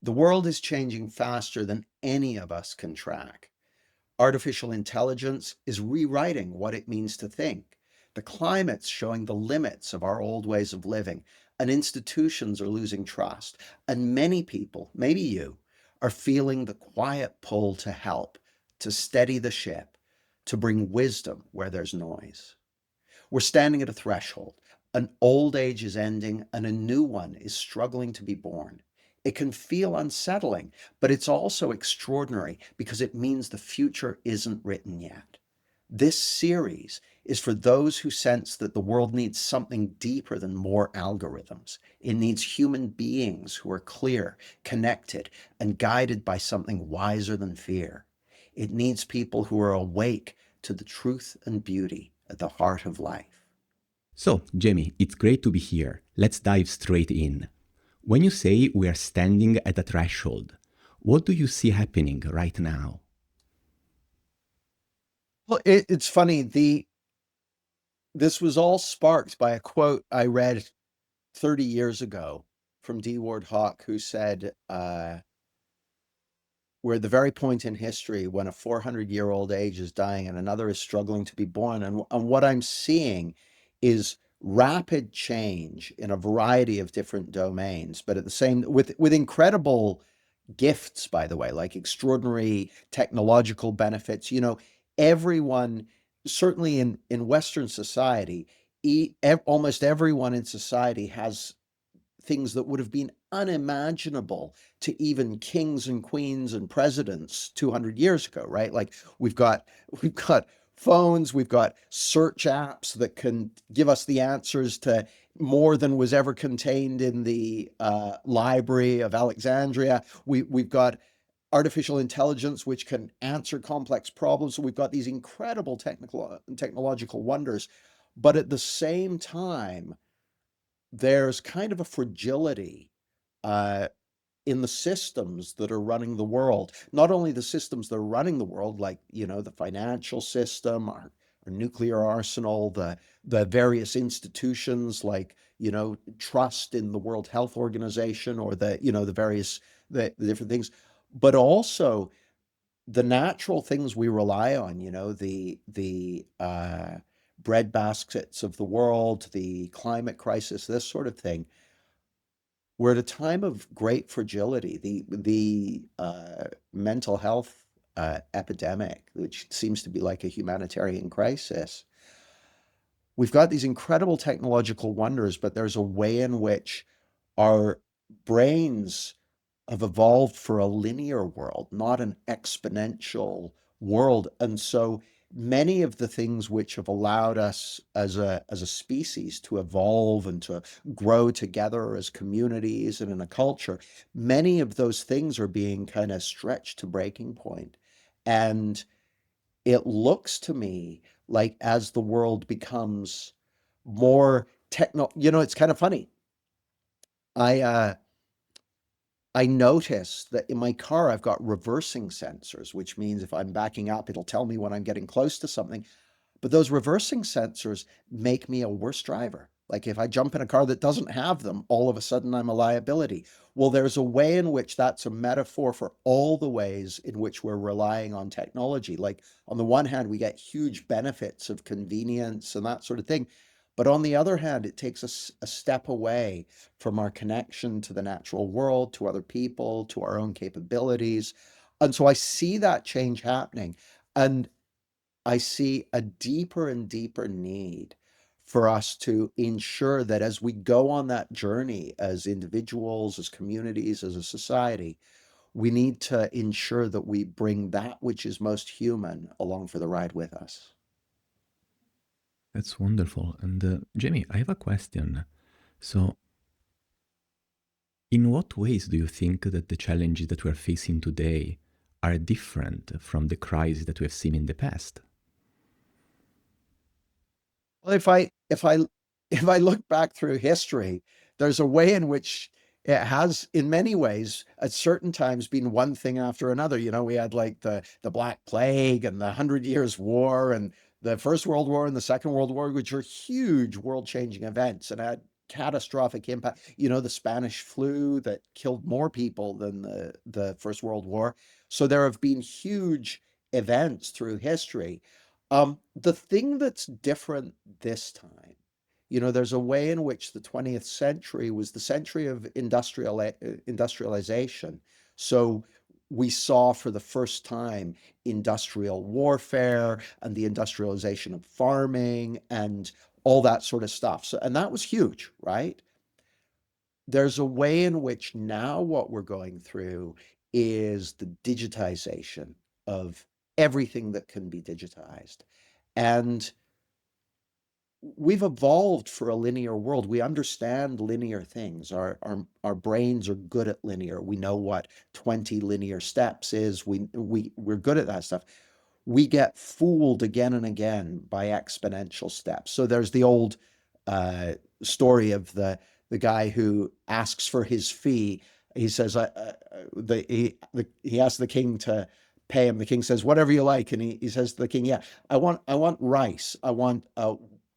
The world is changing faster than any of us can track. Artificial intelligence is rewriting what it means to think. The climate's showing the limits of our old ways of living, and institutions are losing trust. And many people, maybe you, are feeling the quiet pull to help, to steady the ship, to bring wisdom where there's noise. We're standing at a threshold. An old age is ending and a new one is struggling to be born. It can feel unsettling, but it's also extraordinary because it means the future isn't written yet. This series is for those who sense that the world needs something deeper than more algorithms. It needs human beings who are clear, connected, and guided by something wiser than fear. It needs people who are awake to the truth and beauty at the heart of life. So, Jamie, it's great to be here. Let's dive straight in. When you say we are standing at a threshold, what do you see happening right now? Well, it's funny. This was all sparked by a quote I read 30 years ago from D. Ward Hawk, who said, we're at the very point in history when a 400-year-old age is dying and another is struggling to be born. And what I'm seeing is rapid change in a variety of different domains, but at the same with incredible gifts, by the way, like extraordinary technological benefits. Everyone, certainly in Western society, almost everyone in society has things that would have been unimaginable to even kings and queens and presidents 200 years ago, right? Like we've got phones, we've got search apps that can give us the answers to more than was ever contained in the library of Alexandria. We've got artificial intelligence which can answer complex problems. So we've got these incredible technological wonders, but at the same time, there's kind of a fragility uh, in the systems that are running the world. Not only the systems that are running the world, like the financial system, our nuclear arsenal, the various institutions like trust in the World Health Organization, or the various the different things, but also the natural things we rely on, the bread baskets of the world, the climate crisis, this sort of thing. We're at a time of great fragility. The mental health epidemic, which seems to be like a humanitarian crisis. We've got these incredible technological wonders, but there's a way in which our brains have evolved for a linear world, not an exponential world. And so many of the things which have allowed us as a species to evolve and to grow together as communities and in a culture, many of those things are being kind of stretched to breaking point. And it looks to me like as the world becomes more it's kind of funny. I uh I notice that in my car I've got reversing sensors, which means if I'm backing up, it'll tell me when I'm getting close to something. But those reversing sensors make me a worse driver. Like if I jump in a car that doesn't have them, all of a sudden I'm a liability. Well, there's a way in which that's a metaphor for all the ways in which we're relying on technology. Like on the one hand, we get huge benefits of convenience and that sort of thing. But on the other hand, it takes us a step away from our connection to the natural world, to other people, to our own capabilities. And so I see that change happening. And I see a deeper and deeper need for us to ensure that as we go on that journey as individuals, as communities, as a society, we need to ensure that we bring that which is most human along for the ride with us. That's wonderful. And Jamie, I have a question. So, in what ways do you think that the challenges that we are facing today are different from the crises that we have seen in the past? Well, if I look back through history, there's a way in which it has, in many ways, at certain times been one thing after another. We had like the Black Plague and the Hundred Years' War and the First World War and the Second World War, which are huge world-changing events and had catastrophic impact. You know, the Spanish flu that killed more people than the First World War. So there have been huge events through history. The thing that's different this time, you know, there's a way in which the 20th century was the century of industrialization. So we saw for the first time industrial warfare and the industrialization of farming and all that sort of stuff. So, and that was huge, right? There's a way in which now what we're going through is the digitization of everything that can be digitized. And we've evolved for a linear world. We understand linear things. Our brains are good at linear. We know what 20 linear steps is. We're good at that stuff. We get fooled again and again by exponential steps. So there's the old uh, story of the guy who asks for his fee. He says, he asks the king to pay him. The king says, whatever you like. And he says to the king, yeah, I want rice. I want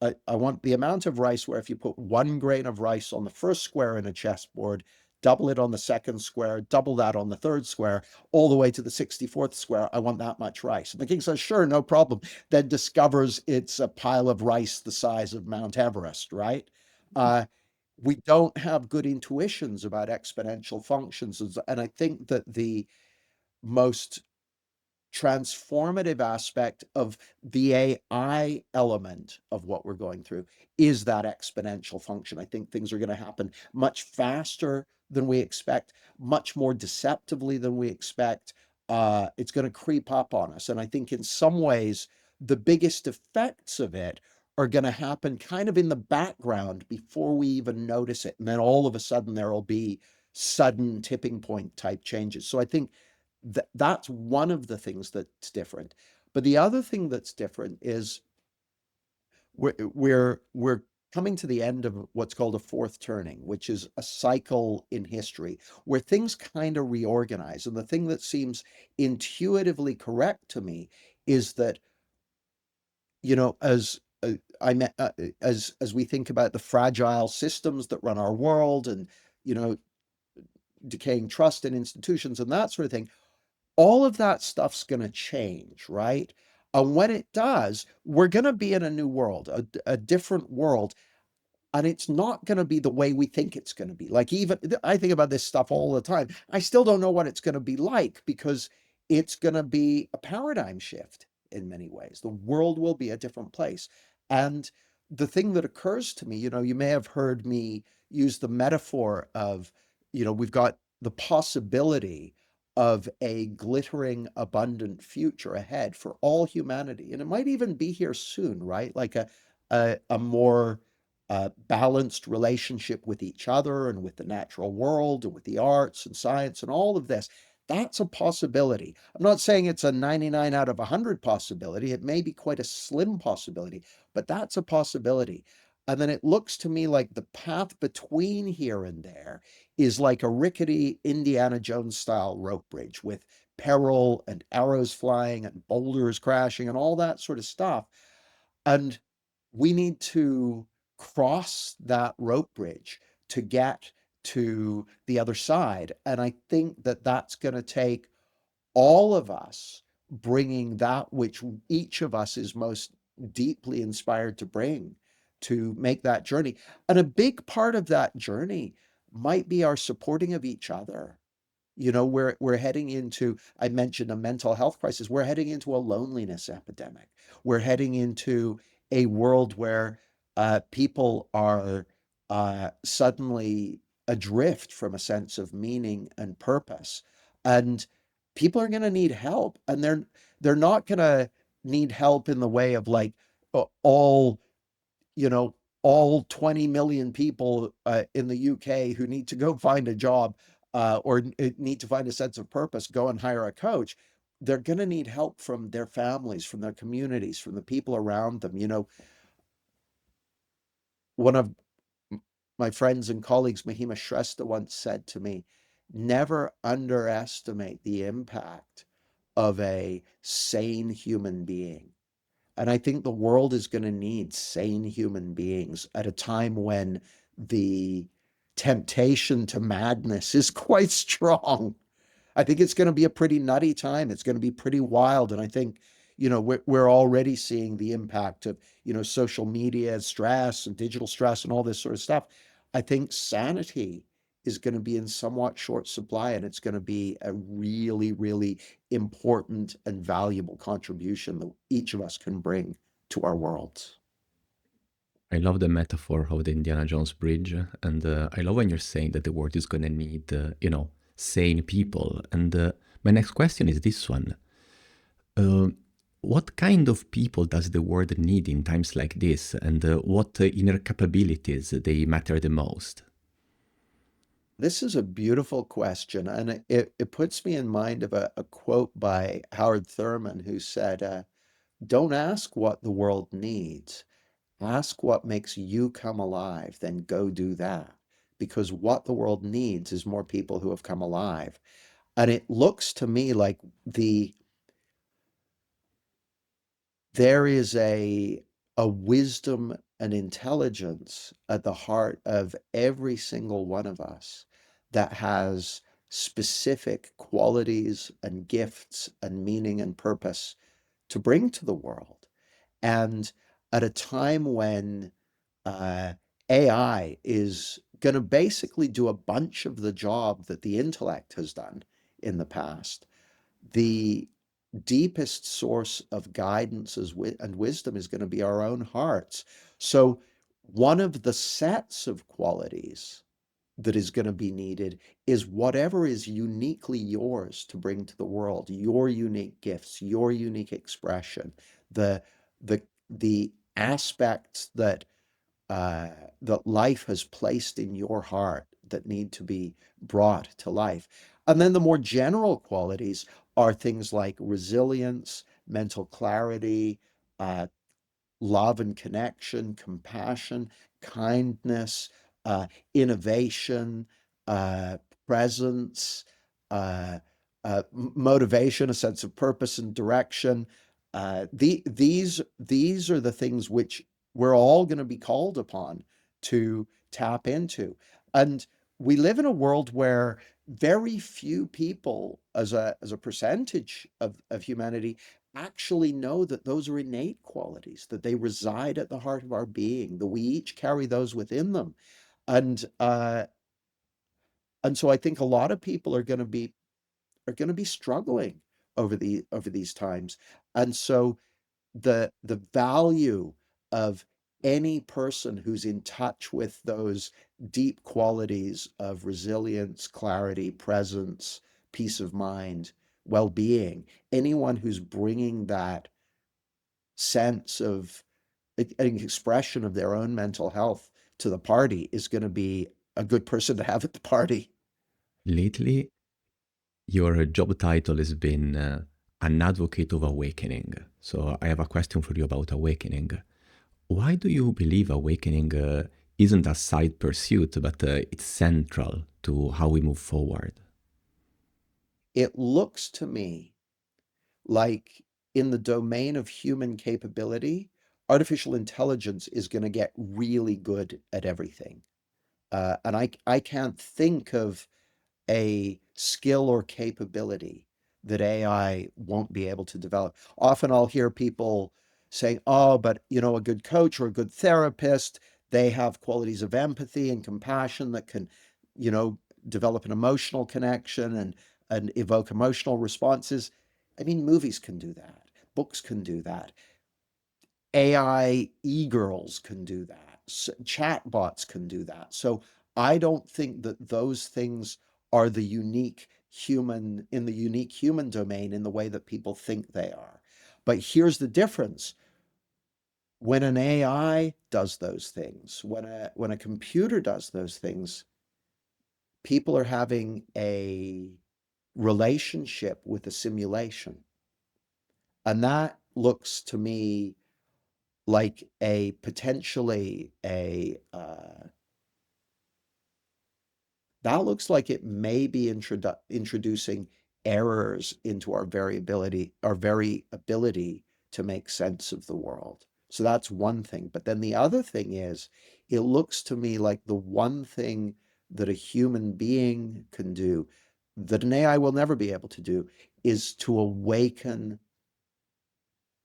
the amount of rice where if you put 1 grain of rice on the first square in a chessboard, double it on the second square, double that on the third square, all the way to the 64th square. I want that much rice. And the king says, sure, no problem. Then discovers it's a pile of rice the size of Mount Everest, right? Uh, we don't have good intuitions about exponential functions. And I think that the most transformative aspect of the AI element of what we're going through is that exponential function. I think things are going to happen much faster than we expect, much more deceptively than we expect. It's going to creep up on us. And I think in some ways, the biggest effects of it are going to happen kind of in the background before we even notice it. And then all of a sudden, there will be sudden tipping point type changes. So I think that's one of the things that's different. But the other thing that's different is we're coming to the end of what's called a fourth turning, which is a cycle in history where things kind of reorganize. And the thing that seems intuitively correct to me is that, you know, I met as we think about the fragile systems that run our world and, you know, decaying trust in institutions and that sort of thing, all of that stuff's going to change, right? And when it does, we're going to be in a new world, a different world. And it's not going to be the way we think it's going to be. Like, even I think about this stuff all the time. I still don't know what it's going to be like because it's going to be a paradigm shift in many ways. The world will be a different place. And the thing that occurs to me, you know, you may have heard me use the metaphor of, you know, we've got the possibility of a glittering, abundant future ahead for all humanity. And it might even be here soon, right? Like a more balanced relationship with each other and with the natural world and with the arts and science and all of this. That's a possibility. I'm not saying it's a 99 out of 100 possibility. It may be quite a slim possibility, but that's a possibility. And then it looks to me like the path between here and there is like a rickety Indiana Jones style rope bridge with peril and arrows flying and boulders crashing and all that sort of stuff. And we need to cross that rope bridge to get to the other side. And I think that that's going to take all of us bringing that which each of us is most deeply inspired to bring to make that journey. And a big part of that journey might be our supporting of each other. You know, we're heading into, I mentioned a mental health crisis. We're heading into a loneliness epidemic. We're heading into a world where people are suddenly adrift from a sense of meaning and purpose. And people are going to need help. And they're not going to need help in the way of like all, you know, all 20 million people in the UK who need to go find a job or need to find a sense of purpose, go and hire a coach. They're going to need help from their families, from their communities, from the people around them. You know, one of my friends and colleagues, Mahima Shrestha, once said to me, never underestimate the impact of a sane human being. And I think the world is going to need sane human beings at a time when the temptation to madness is quite strong. I think it's going to be a pretty nutty time. It's going to be pretty wild. And I think, we're already seeing the impact of, social media stress and digital stress and all this sort of stuff. I think sanity is going to be in somewhat short supply, and it's going to be a really, really important and valuable contribution that each of us can bring to our worlds. I love the metaphor of the Indiana Jones bridge, and I love when you're saying that the world is going to need, sane people. And my next question is this one. Uh, what kind of people does the world need in times like this, and what inner capabilities they matter the most? This is a beautiful question, and it puts me in mind of a quote by Howard Thurman, who said, don't ask what the world needs. Ask what makes you come alive, then go do that. Because what the world needs is more people who have come alive. And it looks to me like there is a wisdom and intelligence at the heart of every single one of us that has specific qualities and gifts and meaning and purpose to bring to the world. And at a time when uh, AI is going to basically do a bunch of the job that the intellect has done in the past, the deepest source of guidance and wisdom is going to be our own hearts. So, one of the sets of qualities that is going to be needed is whatever is uniquely yours to bring to the world, your unique gifts, your unique expression, the the the aspects uh, that life has placed in your heart that need to be brought to life. And then the more general qualities are things like resilience, mental clarity, uh, love and connection, compassion, kindness, uh, innovation, uh, presence, uh, motivation, a sense of purpose and direction. These are the things which we're all going to be called upon to tap into. And we live in a world where very few people, as a percentage of humanity, actually know that those are innate qualities, that they reside at the heart of our being, that we each carry those within them. And and so I think a lot of people are going to be struggling over these times. And so the value of any person who's in touch with those deep qualities of resilience, clarity, presence, peace of mind, well-being, anyone who's bringing that sense of an expression of their own mental health to the party is going to be a good person to have at the party. Lately, your job title has been an advocate of awakening. So I have a question for you about awakening. Why do you believe awakening isn't a side pursuit, but it's central to how we move forward? It looks to me like in the domain of human capability, artificial intelligence is going to get really good at everything. And I can't think of a skill or capability that AI won't be able to develop. Often I'll hear people saying, oh, but a good coach or a good therapist, they have qualities of empathy and compassion that can, you know, develop an emotional connection and evoke emotional responses. I mean, movies can do that. Books can do that. AI e-girls can do that. Chatbots can do that. So I don't think that those things are the unique human domain in the way that people think they are. But here's the difference. When an AI does those things, when a computer does those things, people are having a relationship with a simulation. And that looks to me like a potentially a that looks like it may be introducing errors into our very ability to make sense of the world. So that's one thing. But then the other thing it looks to me like the one thing that a human being can do that an AI will never be able to do is to awaken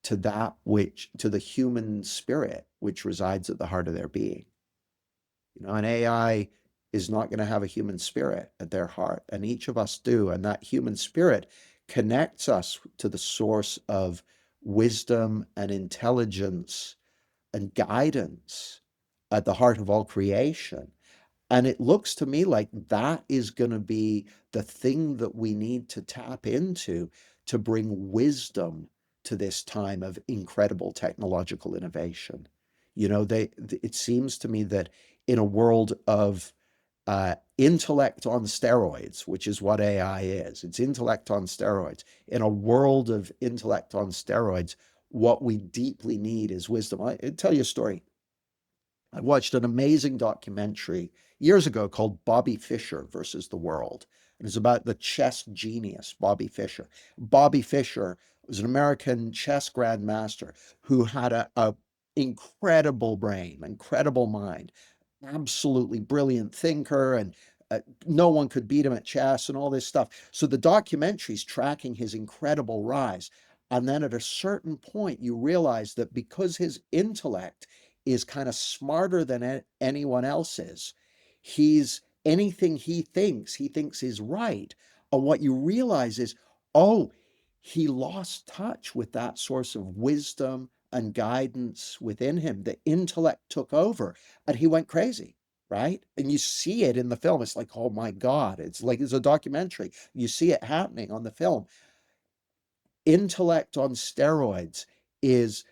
to that which, to the human spirit which resides at the heart of their being. An AI is not going to have a human spirit at their heart, and each of us do. And that human spirit connects us to the source of wisdom and intelligence and guidance at the heart of all creation. And it looks to me like that is going to be the thing that we need to tap into to bring wisdom to this time of incredible technological innovation. It seems to me that in a world of intellect on steroids, which is what AI is, it's intellect on steroids. In a world of intellect on steroids, what we deeply need is wisdom. I'll tell you a story. I watched an amazing documentary years ago called Bobby Fischer versus the World. It was about the chess genius, Bobby Fischer. Bobby Fischer was an American chess grandmaster who had a incredible brain, incredible mind, absolutely brilliant thinker, and no one could beat him at chess and all this stuff. So the documentary's tracking his incredible rise. And then at a certain point, you realize that because his intellect is kind of smarter than anyone else's. He's anything he thinks is right. And what you realize is, oh, he lost touch with that source of wisdom and guidance within him. The intellect took over and he went crazy. Right. And you see it in the film. It's like, oh my God. It's like it's a documentary. You see it happening on the film. Intellect on steroids is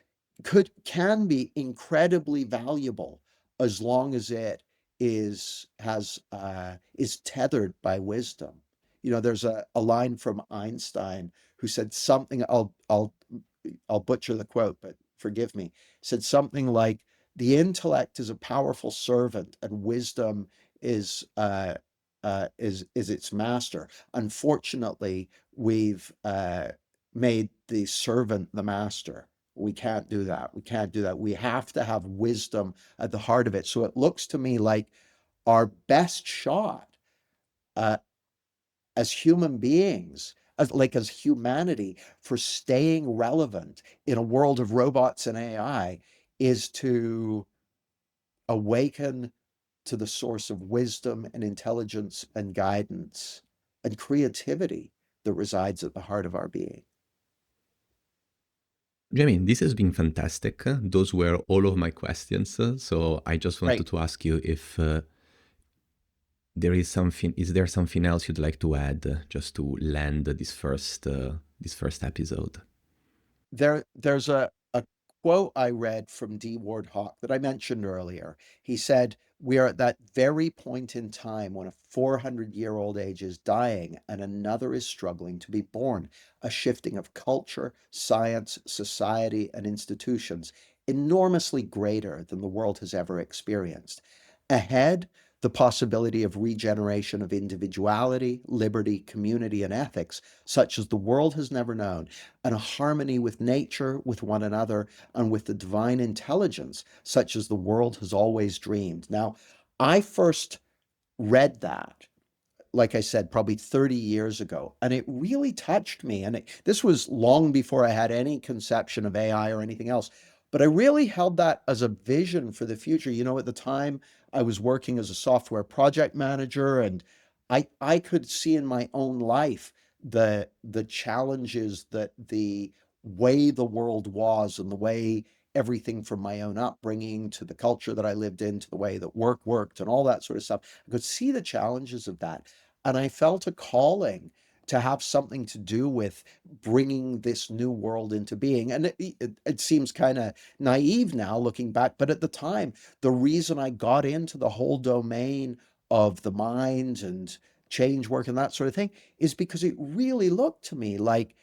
can be incredibly valuable as long as it is tethered by wisdom. There's a line from Einstein who said something. I'll butcher the quote, but forgive me. Said something like, "The intellect is a powerful servant, and wisdom is is its master." Unfortunately, we've made the servant the master. We can't do that. We can't do that. We have to have wisdom at the heart of it. So it looks to me like our best shot uh, as human beings, as humanity, for staying relevant in a world of robots and AI is to awaken to the source of wisdom and intelligence and guidance and creativity that resides at the heart of our being. Jamie, this has been fantastic. Those were all of my questions. So I just wanted Right. to ask you if is there something else you'd like to add just to land this first episode? There's a quote I read from D. Ward Hawk that I mentioned earlier. He said, "We are at that very point in time when a 400-year-old age is dying and another is struggling to be born, a shifting of culture, science, society, and institutions enormously greater than the world has ever experienced. Ahead, the possibility of regeneration of individuality, liberty, community, and ethics, such as the world has never known, and a harmony with nature, with one another, and with the divine intelligence, such as the world has always dreamed." Now, I first read that, like I said, probably 30 years ago, and it really touched me. And this was long before I had any conception of AI or anything else. But I really held that as a vision for the future. At the time, I was working as a software project manager, and I could see in my own life the challenges that the way the world was and the way everything from my own upbringing to the culture that I lived in to the way that work worked and all that sort of stuff. I could see the challenges of that. And I felt a calling to have something to do with bringing this new world into being. And it seems kind of naive now looking back, but at the time, the reason I got into the whole domain of the mind and change work and that sort of thing is because it really looked to me like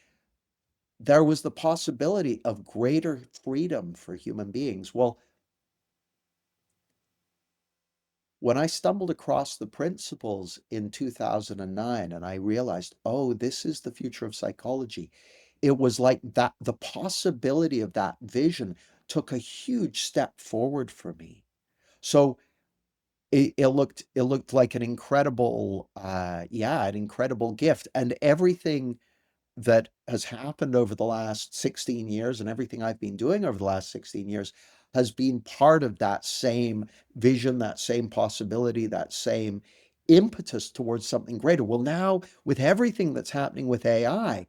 there was the possibility of greater freedom for human beings. Well, when I stumbled across the principles in 2009 and I realized, oh, this is the future of psychology, it was like that the possibility of that vision took a huge step forward for me. So it looked like an incredible, yeah, an incredible gift. And everything that has happened over the last 16 years and everything I've been doing over the last 16 years has been part of that same vision, that same possibility, that same impetus towards something greater. Well, now with everything that's happening with I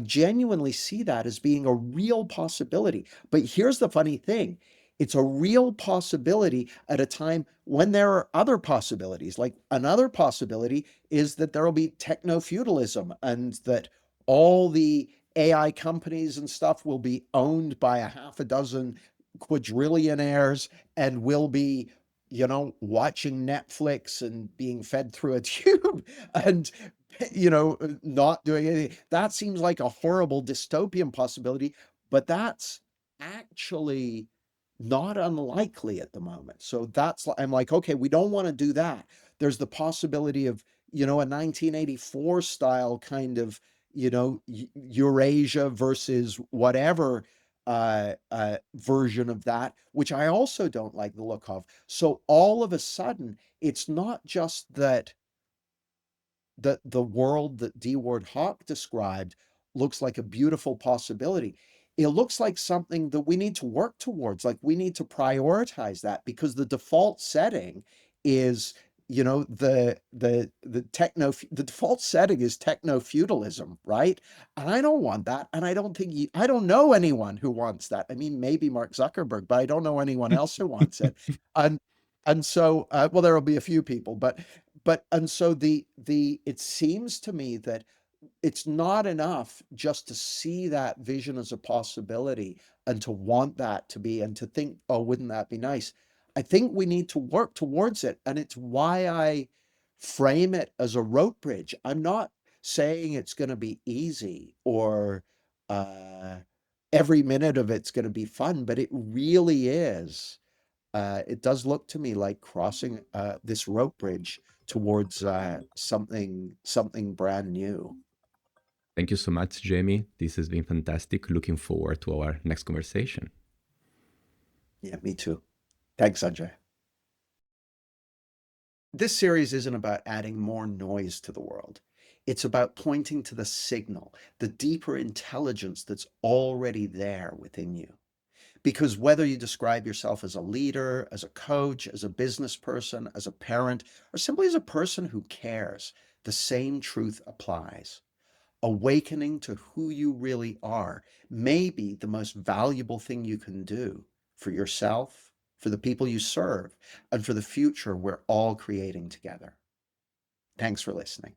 genuinely see that as being a real possibility. But here's the funny thing. It's a real possibility at a time when there are other possibilities. Like another possibility is that there will be techno feudalism and that all the AI companies and stuff will be owned by a half a dozen quadrillionaires and will be, watching Netflix and being fed through a tube and not doing anything. That seems like a horrible dystopian possibility, but that's actually not unlikely at the moment. So I'm like, okay, we don't want to do that. There's the possibility of, a 1984 style kind of, Eurasia versus whatever version of that, which I also don't like the look of. So all of a sudden, it's not just that the world that D. Ward Hawk described looks like a beautiful possibility. It looks like something that we need to work towards. Like we need to prioritize that because the default setting is, the default setting is techno feudalism, right? And I don't want that. And I don't know anyone who wants that. I mean, maybe Mark Zuckerberg, but I don't know anyone else who wants it. And so, well, there will be a few people, and so it seems to me that it's not enough just to see that vision as a possibility and to want that to be and to think, oh, wouldn't that be nice? I think we need to work towards it. And it's why I frame it as a rope bridge. I'm not saying it's going to be easy or uh, every minute of it's going to be fun, but it really is. It does look to me like crossing this rope bridge towards something brand new. Thank you so much, Jamie. This has been fantastic. Looking forward to our next conversation. Yeah, me too. Thanks, Sanjay. This series isn't about adding more noise to the world. It's about pointing to the signal, the deeper intelligence that's already there within you. Because whether you describe yourself as a leader, as a coach, as a business person, as a parent, or simply as a person who cares, the same truth applies. Awakening to who you really are may be the most valuable thing you can do for yourself, for the people you serve, and for the future we're all creating together. Thanks for listening.